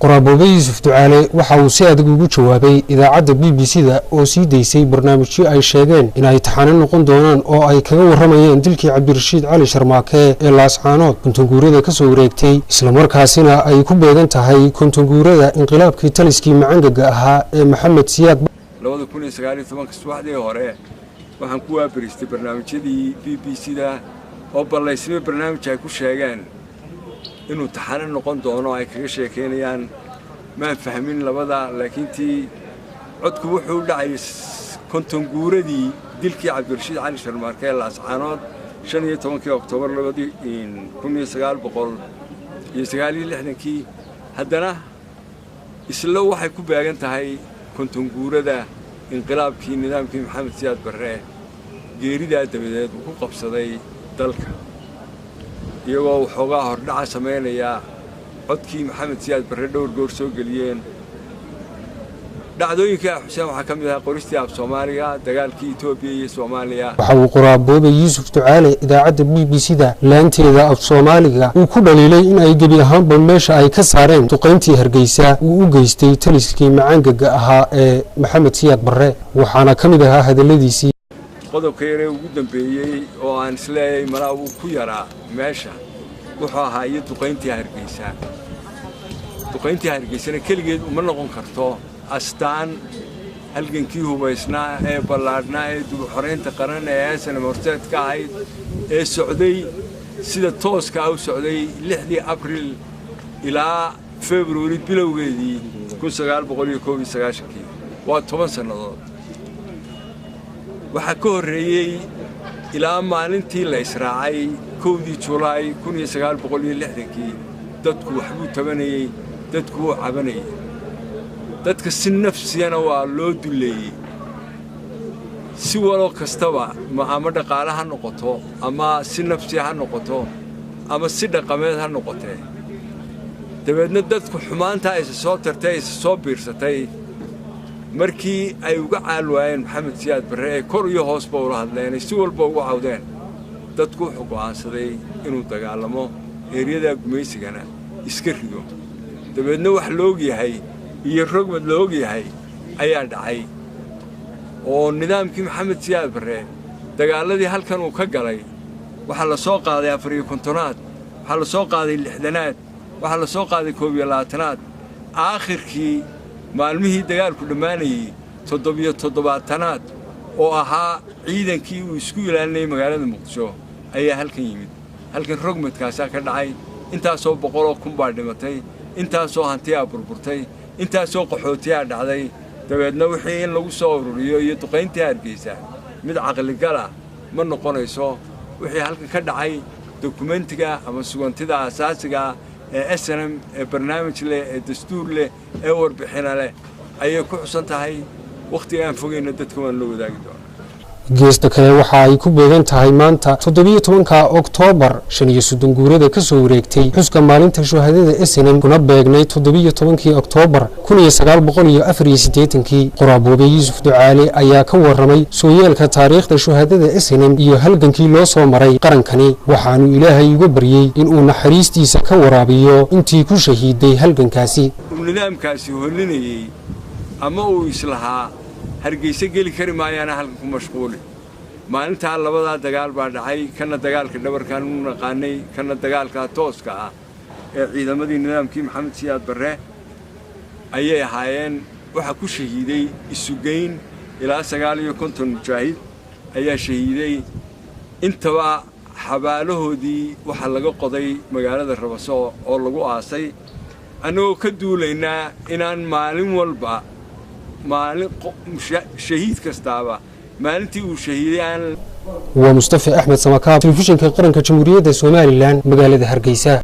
qoraaboobe Yuusuf Ducaale waxa uu si adag ugu jawaabay idaacadda BBC-da oo sii deysay barnaamijyo ay sheegeen in ay taxanan noqon doonaan oo ay kaga waramayeen dilkii Cabdirashiid Cali Sharmaake ee Laascaanood kontonguurada ka soo wareegtay isla markaasina ay ku beegan tahay kontonguurada inqilaabkii taliskii macangaga ahaa ee Maxamed Siyaad 2019 subaxdii hore waxaan ku waabiristay barnaamijyadii BBC-da oo balaysnay barnaamij ay ku sheegeen inuu taxanan noqon doono ay kaga sheekeynayaan ma fahmin labada laakiin tii codku wuxuu dhacay kontonguuradii dilkii Cabdirashiid Cali Sharmaake ee Laascaanood 15 Oktoobar 1969 haddana isla waxay ku beegan tahay kontonguurada inqilaabkii nidaamkii Maxamed Siyaad Barre geerida dabadeed uu ku qabsaday dalka iyagoo waxoogaa hordhaca sameynaya codkii Maxamed Siyaad Barre dhowr goor soo geliyeen dhacdooyinka xuseen waxa kamid ah qoristii af Soomaaliga dagaalkii Itoobiya iyo Soomaaliya waxa uu qoraaboobe Yuusuf Ducaale idaacadda BBC-da laanteeda af Soomaaliga uu ku dhaliilay in ay gebi ahaanba meesha ay ka saareen duqeyntii Hargeysa uu u geystay taliskii macangaga ahaa ee Maxamed Siyaad Barre waxaana kamid ahaa hadaladiisii qodobka yare ugu dambeeyay oo aan isleeyay maraa uu ku yaraa meesha wuxuu ahaa duqeyntii Hargeysana kaligeed uma noqon karto astaan halgankii hubaysnaa ee ballaadhnaa ee dib u xoreynta qaran ee sanad horteedka ahayd ee socday sida tooska u socday 6 Abriil ilaa February bilowgeedii 1991 waa 10 sanadood waxa ka horeeyay ilaa maalintii la israacay 1 July 1960 dadku waxbuu tabanayay dadku cabanayay dadka si nafsiyana waa loo duleeyay si walo kastaba ama dhaqaalaha noqoto ama si nafsi ha noqoto ama si dhaqameed ha noqotee dabeedna dadku xumaanta ay soo tartay soo biirsatay markii ay uga caalwaayeen Maxamed Siyaad Barre ee kor iyo hoos baa ula hadleen si walba ugu cawdeen dadku wuxuu go'aansaday inuu dagaalamo eeriyada gumaysigana iska rido dabeedna wax loo yahay iyo rogmad loo yahay ayaa dhacay oo nidaamkii Maxamed Siyaad Barre dagaaladii halkan uu ka galay waxa la soo qaaday 50aad waxa la soo qaaday 60aad waxa la soo qaaday 22aad aakhirkii maalmihii dagaalku dhamaanayay 77aad oo ahaa ciidankii uu isku ilaalinay magaalada Muqdisho ayaa halkan yimid halkan rogmadkaas ka dhacay intaasoo 100,000 baa dhimatay intaasoo hantiya burburtay intaasoo qaxootiya dhacday dabeedna wixii in lagu soo ururiyo iyo duqeyntii Hargeysa mid caqli gal ah ma noqonayso wixii halkan ka dhacay dokumentiga ama sugantida asaasiga ee SNM ee barnaamij leh ee dastuur leh ee warbixin leh ayay ku xusan tahay waqti aan fogeyna dadka waan la wadaagi doonaa geesta kale waxa ay ku beegan tahay maanta 17 Oktoobar 35 guurada ka soo wareegtay xuska maalinta shuhadada SNM kuna beegnay 17 Oktoobar 1984 qoraaboobe Yuusuf Ducaale ayaa ka waramay sooyaalka taariikhda shuhadada SNM iyo halgankii loo soo maray qarankani waxaanu Ilaahay uga baryay in uu naxariistiisa ka waraabiyo intii ku shahiiday halgankaasi nidaamkaasi holinayay ama uu islahaa Hargeysa geli kari maayana halkan ku mashquul maalinta labada dagaal baa dhacay kana dagaalka dhabarkan uu naqaanay kana dagaalka tooska ah ee ciidamadii nidaamkii Maxamed Siyaad Barre ayay ahaayeen waxa ku shahiiday isugeyn ilaa 59 mujaahid ayaa shahiiday intaba xabaalahoodii waxa laga qoday magaalada Rabaso oo lagu aasay anagoo ka duulaynaa inaan maalin walba maalin shahiid kastaaba maalintii uu shahiiday waa Mustafa Axmed Samakaab telefishinka qaranka Jamhuuriyadda Soomaaliland magaalada Hargeysa.